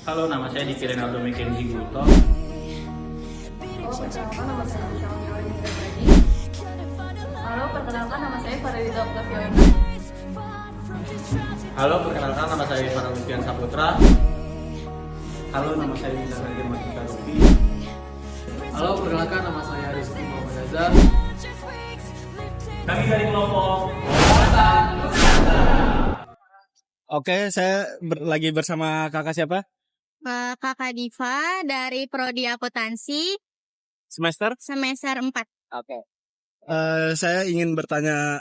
Halo, nama saya Diki Renaldo Mackenzie Guto. Halo, perkenalkan nama saya Farida Octaviana. Halo, perkenalkan nama saya Farhan Saputra. Halo, nama saya Wisana Germatika Rupi. Halo, perkenalkan nama saya Rizky Muhammad Azhar. Kami dari kelompok Oke, saya lagi bersama kakak siapa? Kakak Diva dari Prodi Akuntansi Semester? semester 4. Oke. Saya ingin bertanya,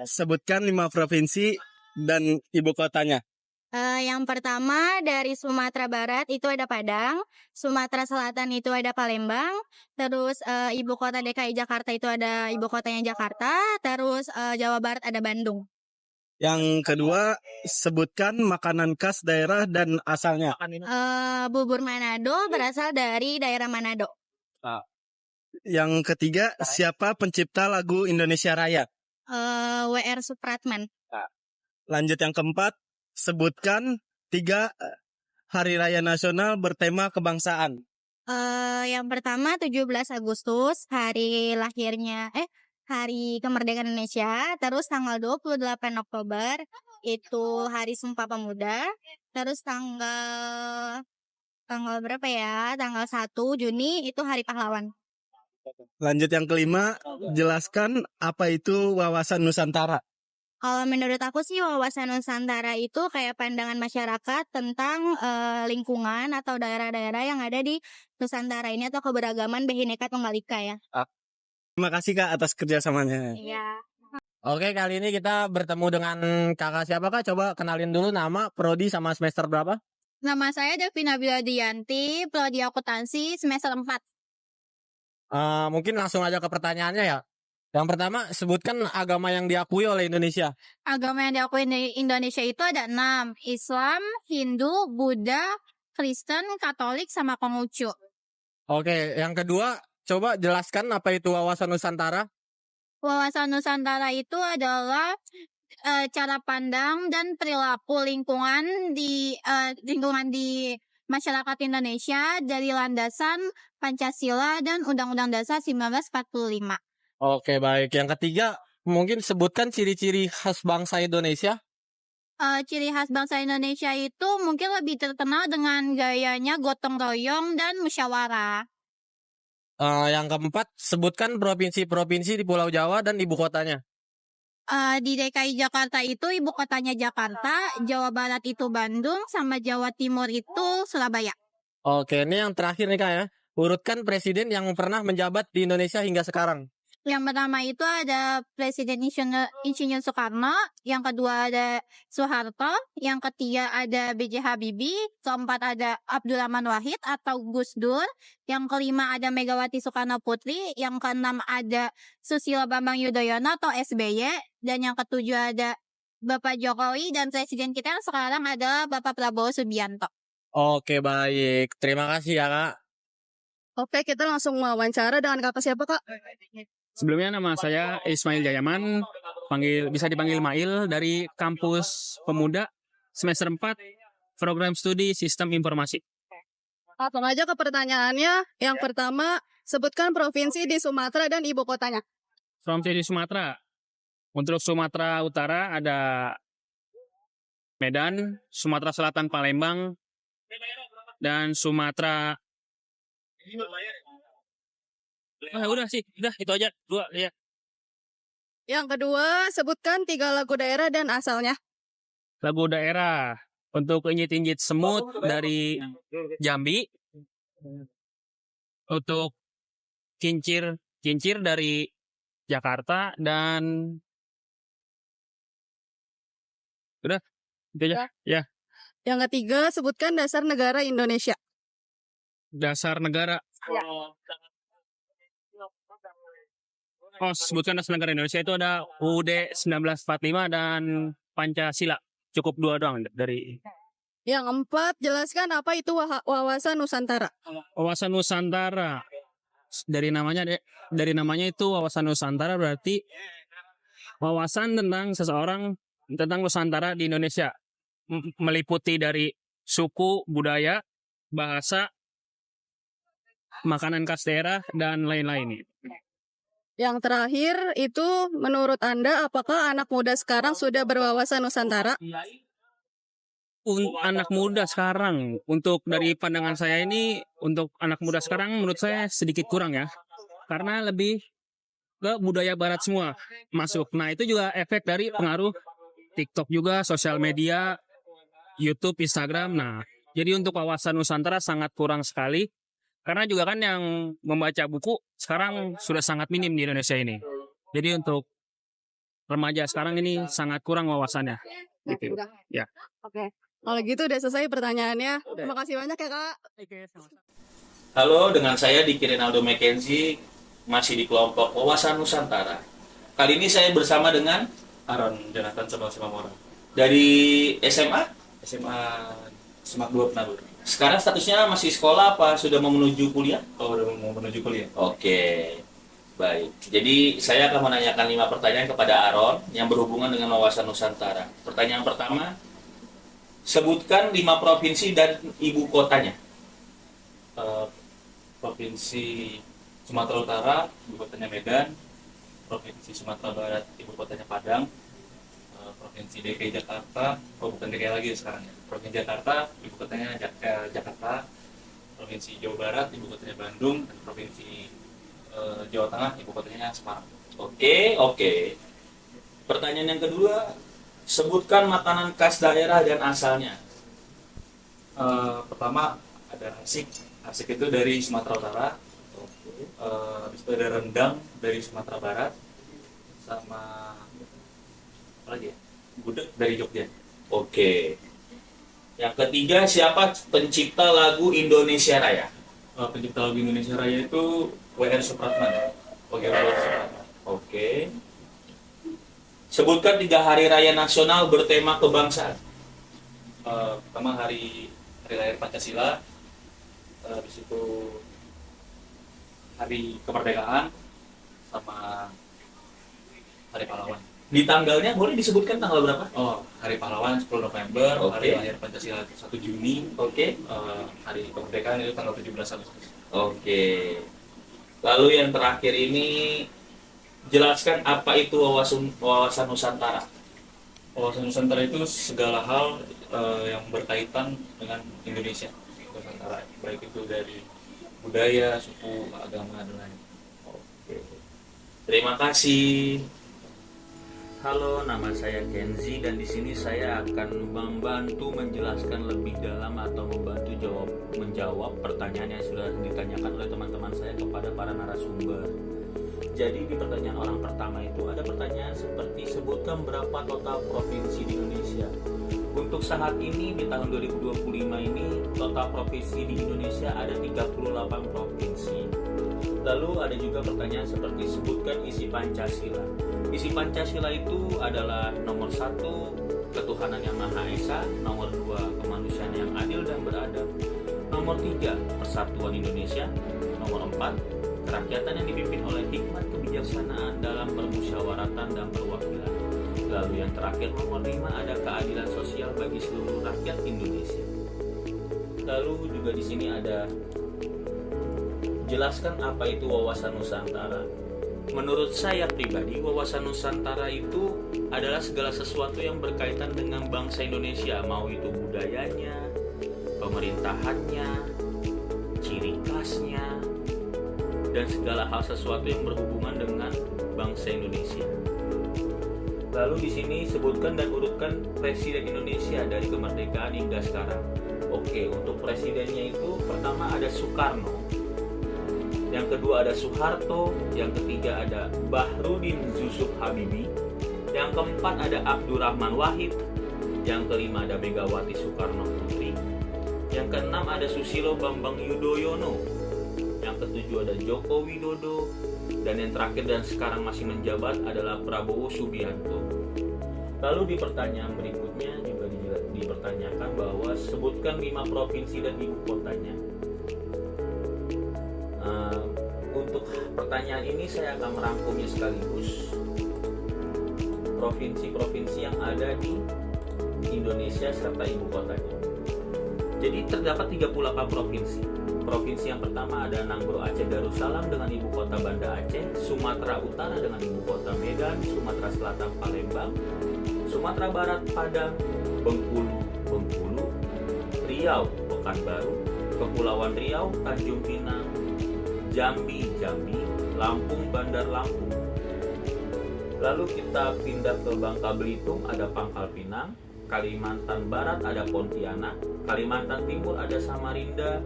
sebutkan 5 provinsi dan ibu kotanya. Yang pertama dari Sumatera Barat itu ada Padang, Sumatera Selatan itu ada Palembang, terus ibu kota DKI Jakarta itu ada ibu kotanya Jakarta, terus Jawa Barat ada Bandung. Yang kedua, sebutkan makanan khas daerah dan asalnya. Bubur Manado berasal dari daerah Manado. Yang ketiga, siapa pencipta lagu Indonesia Raya? WR Supratman. Lanjut yang keempat, sebutkan 3 hari raya nasional bertema kebangsaan. Yang pertama 17 Agustus, hari kemerdekaan Indonesia. Terus tanggal 28 Oktober itu hari Sumpah Pemuda. Terus tanggal berapa ya? Tanggal 1 Juni itu hari pahlawan. Lanjut yang kelima, jelaskan apa itu wawasan Nusantara. Kalau menurut aku sih wawasan Nusantara itu kayak pandangan masyarakat tentang lingkungan atau daerah-daerah yang ada di Nusantara ini atau keberagaman Bhinneka Tunggal Ika ya. Terima kasih Kak atas kerjasamanya. Iya. Oke, kali ini kita bertemu dengan kakak siapa kak? Coba kenalin dulu nama, prodi sama semester berapa? Nama saya Devina Biladianti, Prodi Akuntansi semester 4. Mungkin langsung aja ke pertanyaannya ya. Yang pertama, sebutkan agama yang diakui oleh Indonesia. Agama yang diakui di Indonesia itu ada 6. Islam, Hindu, Buddha, Kristen, Katolik, sama Konghucu. Oke, yang kedua, coba jelaskan apa itu wawasan Nusantara. Wawasan Nusantara itu adalah cara pandang dan perilaku lingkungan di masyarakat Indonesia dari landasan Pancasila dan Undang-Undang Dasar 1945. Oke, baik. Yang ketiga, mungkin sebutkan ciri-ciri khas bangsa Indonesia. Ciri khas bangsa Indonesia itu mungkin lebih terkenal dengan gayanya gotong royong dan musyawarah. Yang keempat, sebutkan provinsi-provinsi di Pulau Jawa dan ibu kotanya. Di DKI Jakarta itu ibu kotanya Jakarta, Jawa Barat itu Bandung, sama Jawa Timur itu Surabaya. Oke, ini yang terakhir nih kak ya. Urutkan presiden yang pernah menjabat di Indonesia hingga sekarang. Yang pertama itu ada Presiden Insinyur Soekarno, yang kedua ada Soeharto, yang ketiga ada B.J. Habibie, keempat ada Abdurrahman Wahid atau Gus Dur, yang kelima ada Megawati Soekarno Putri, yang keenam ada Susilo Bambang Yudhoyono atau SBY, dan yang ketujuh ada Bapak Jokowi, dan presiden kita yang sekarang adalah Bapak Prabowo Subianto. Oke, baik. Terima kasih ya kak. Oke, kita langsung wawancara dengan kakak siapa, Kak? Sebelumnya nama saya Ismail Jayaman, bisa dipanggil Mail dari kampus Pemuda semester 4 program studi Sistem Informasi. Langsung aja ke pertanyaannya. Yang pertama, sebutkan provinsi di Sumatera dan ibu kotanya. Provinsi di Sumatera. Untuk Sumatera Utara ada Medan, Sumatera Selatan Palembang, dan Sumatera udah itu aja 2 ya. Yang kedua, sebutkan 3 lagu daerah dan asalnya. Lagu daerah untuk Injit-Injit Semut dari Jambi. Untuk Kincir dari Jakarta, dan udah itu aja. Ya, Yang ketiga, sebutkan dasar negara Indonesia. dasar negara. Sebutkan dasar negara Indonesia itu ada UUD 1945 dan Pancasila. Cukup 2 doang dari Yang keempat, jelaskan apa itu wawasan Nusantara. wawasan Nusantara. Dari namanya itu wawasan Nusantara berarti wawasan tentang seseorang tentang Nusantara di Indonesia, meliputi dari suku, budaya, bahasa, makanan khas daerah, dan lain-lain. Yang terakhir itu menurut Anda apakah anak muda sekarang sudah berwawasan Nusantara? Anak muda sekarang, untuk dari pandangan saya ini, untuk anak muda sekarang menurut saya sedikit kurang ya. Karena lebih ke budaya barat semua masuk. Nah itu juga efek dari pengaruh TikTok juga, sosial media, YouTube, Instagram. Nah jadi untuk wawasan Nusantara sangat kurang sekali. Karena juga kan yang membaca buku sekarang sudah sangat minim di Indonesia ini. Jadi untuk remaja sekarang ini sangat kurang wawasannya. Gitu. Udah. Ya. Oke. Kalau gitu udah selesai pertanyaannya. Terima kasih banyak ya Kak. Halo, dengan saya Diki Renaldo Mackenzie, masih di kelompok Wawasan Nusantara. Kali ini saya bersama dengan Aaron Jonathan Sebal Simamora dari SMA. SMA Semak 2 Penabur. Sekarang statusnya masih sekolah apa sudah mau menuju kuliah? Oh, udah mau menuju kuliah. Oke, baik. Jadi saya akan menanyakan 5 pertanyaan kepada Aaron yang berhubungan dengan wawasan Nusantara. Pertanyaan pertama, sebutkan 5 provinsi dan ibu kotanya. Provinsi Sumatera Utara, ibu kotanya Medan. Provinsi Sumatera Barat, ibu kotanya Padang. Provinsi DKI Jakarta, bukan DKI lagi sekarang ya. Provinsi Jakarta, ibu kotanya Jakarta. Provinsi Jawa Barat, ibu kotanya Bandung. Dan Provinsi Jawa Tengah, ibu kotanya Semarang. Oke. Pertanyaan yang kedua, sebutkan makanan khas daerah dan asalnya. Pertama ada arsik. Arsik itu dari Sumatera Utara. Habis itu ada rendang dari Sumatera Barat. Sama apa lagi ya? Gudeg dari Jogja. Oke. Yang ketiga, siapa pencipta lagu Indonesia Raya? Pencipta lagu Indonesia Raya itu W.R. Supratman. Oke. Sebutkan 3 hari raya nasional bertema kebangsaan. Pertama hari lahir Pancasila, habis itu hari kemerdekaan, sama hari pahlawan. Di tanggalnya boleh disebutkan tanggal berapa? Oh, hari pahlawan 10 November, Oke. hari lahir Pancasila 1 Juni, Oke. hari kemerdekaan itu tanggal 17 Agustus. Oke. Lalu yang terakhir ini, jelaskan apa itu wawasan Nusantara. Wawasan Nusantara itu segala hal yang berkaitan dengan Indonesia, Nusantara, baik itu dari budaya, suku, agama, dan lain. Oke. Terima kasih. Halo, nama saya Kenzi dan di sini saya akan membantu menjelaskan lebih dalam atau membantu menjawab pertanyaan yang sudah ditanyakan oleh teman-teman saya kepada para narasumber. Jadi di pertanyaan orang pertama itu ada pertanyaan seperti sebutkan berapa total provinsi di Indonesia. Untuk saat ini di tahun 2025 ini total provinsi di Indonesia ada 38 provinsi. Lalu ada juga pertanyaan seperti sebutkan isi Pancasila. Isi Pancasila itu adalah nomor 1 ketuhanan yang Maha Esa, nomor 2 kemanusiaan yang adil dan beradab, nomor 3 persatuan Indonesia, nomor 4 kerakyatan yang dipimpin oleh hikmat kebijaksanaan dalam permusyawaratan dan perwakilan. Lalu yang terakhir nomor 5 ada keadilan sosial bagi seluruh rakyat Indonesia. Lalu juga di sini ada jelaskan apa itu wawasan Nusantara. Menurut saya pribadi, wawasan Nusantara itu adalah segala sesuatu yang berkaitan dengan bangsa Indonesia, mau itu budayanya, pemerintahannya, ciri khasnya, dan segala hal sesuatu yang berhubungan dengan bangsa Indonesia. Lalu di sini sebutkan dan urutkan presiden Indonesia dari kemerdekaan hingga sekarang. Oke, untuk presidennya itu pertama ada Soekarno, yang kedua ada Soeharto, yang ketiga ada Bahrudin Yusuf Habibie, yang keempat ada Abdurrahman Wahid, yang kelima ada Megawati Soekarno Putri, yang keenam ada Susilo Bambang Yudhoyono, yang ketujuh ada Joko Widodo, dan yang terakhir dan sekarang masih menjabat adalah Prabowo Subianto. Lalu di pertanyaan berikutnya juga dipertanyakan bahwa sebutkan 5 provinsi dan ibu kotanya. Untuk pertanyaan ini saya akan merangkumnya sekaligus. Provinsi-provinsi yang ada di Indonesia serta ibu kotanya. Jadi terdapat 38 provinsi. Provinsi yang pertama ada Nanggro Aceh Darussalam dengan ibu kota Banda Aceh, Sumatera Utara dengan ibu kota Medan, Sumatera Selatan Palembang, Sumatera Barat Padang, Bengkulu, Riau Pekanbaru, Kepulauan Riau, Tanjung Pinang, Jambi, Lampung, Bandar Lampung. Lalu kita pindah ke Bangka Belitung, ada Pangkal Pinang, Kalimantan Barat ada Pontianak, Kalimantan Timur ada Samarinda,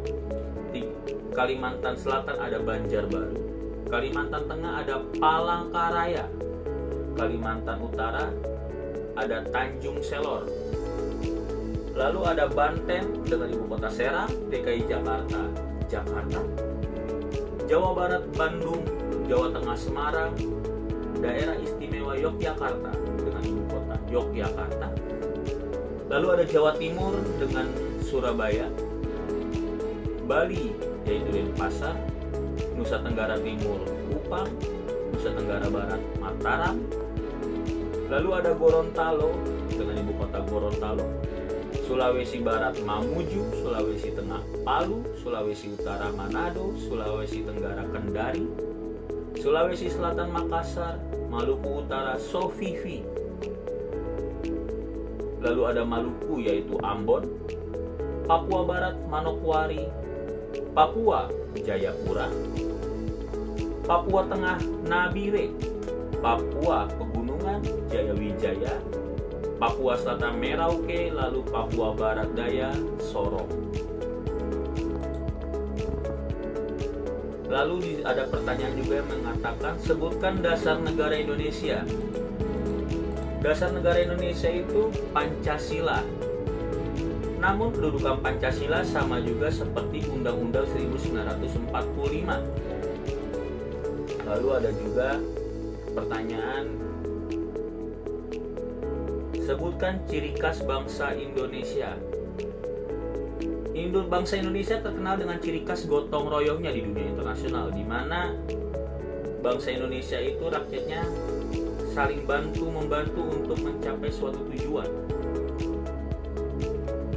Kalimantan Selatan ada Banjarbaru, Kalimantan Tengah ada Palangkaraya, Kalimantan Utara ada Tanjung Selor. Lalu ada Banten dengan ibu kota Serang, DKI Jakarta, Jawa Barat Bandung, Jawa Tengah Semarang, Daerah Istimewa Yogyakarta dengan ibu kota Yogyakarta. Lalu ada Jawa Timur dengan Surabaya, Bali yaitu Denpasar, Nusa Tenggara Timur Kupang, Nusa Tenggara Barat Mataram. Lalu ada Gorontalo dengan ibu kota Gorontalo, Sulawesi Barat Mamuju, Sulawesi Tengah Palu, Sulawesi Utara Manado, Sulawesi Tenggara Kendari, Sulawesi Selatan Makassar, Maluku Utara Sofifi. Lalu ada Maluku yaitu Ambon, Papua Barat Manokwari, Papua Jayapura, Papua Tengah Nabire, Papua Pegunungan Jayawijaya, Papua Selatan Merauke, lalu Papua Barat Daya Sorong. Lalu ada pertanyaan juga yang mengatakan sebutkan dasar negara Indonesia. Dasar negara Indonesia itu Pancasila. Namun kedudukan Pancasila sama juga seperti Undang-Undang 1945. Lalu ada juga pertanyaan, sebutkan ciri khas bangsa Indonesia. Bangsa Indonesia terkenal dengan ciri khas gotong royongnya di dunia internasional, di mana bangsa Indonesia itu rakyatnya saling bantu-membantu untuk mencapai suatu tujuan.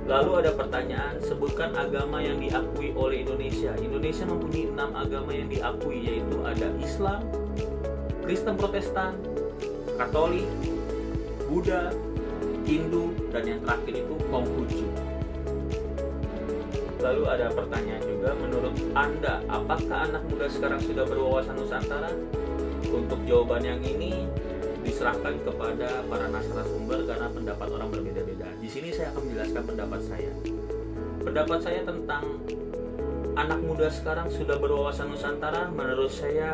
Lalu ada pertanyaan, sebutkan agama yang diakui oleh Indonesia. Indonesia mempunyai 6 agama yang diakui, yaitu ada Islam, Kristen Protestan, Katolik, Buddha, Hindu, dan yang terakhir itu Konghucu. Lalu ada pertanyaan juga, menurut Anda, apakah anak muda sekarang sudah berwawasan Nusantara? Untuk jawaban yang ini diserahkan kepada para narasumber karena pendapat orang berbeda-beda. Di sini saya akan menjelaskan pendapat saya. Pendapat saya tentang anak muda sekarang sudah berwawasan Nusantara, menurut saya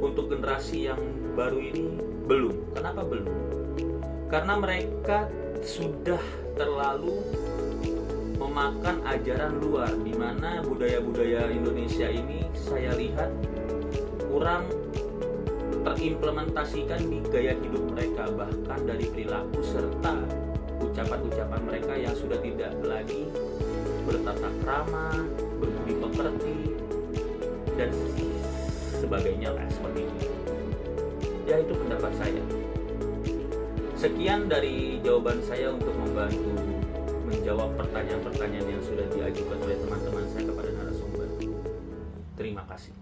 untuk generasi yang baru ini belum. Kenapa belum? Karena mereka sudah terlalu memakan ajaran luar, di mana budaya-budaya Indonesia ini saya lihat kurang terimplementasikan di gaya hidup mereka, bahkan dari perilaku serta ucapan-ucapan mereka yang sudah tidak lagi bertata krama, berbudi pekerti, dan sebagainya lah seperti itu. Ya, itu pendapat saya. Sekian dari jawaban saya untuk membantu menjawab pertanyaan-pertanyaan yang sudah diajukan oleh teman-teman saya kepada narasumber. Terima kasih.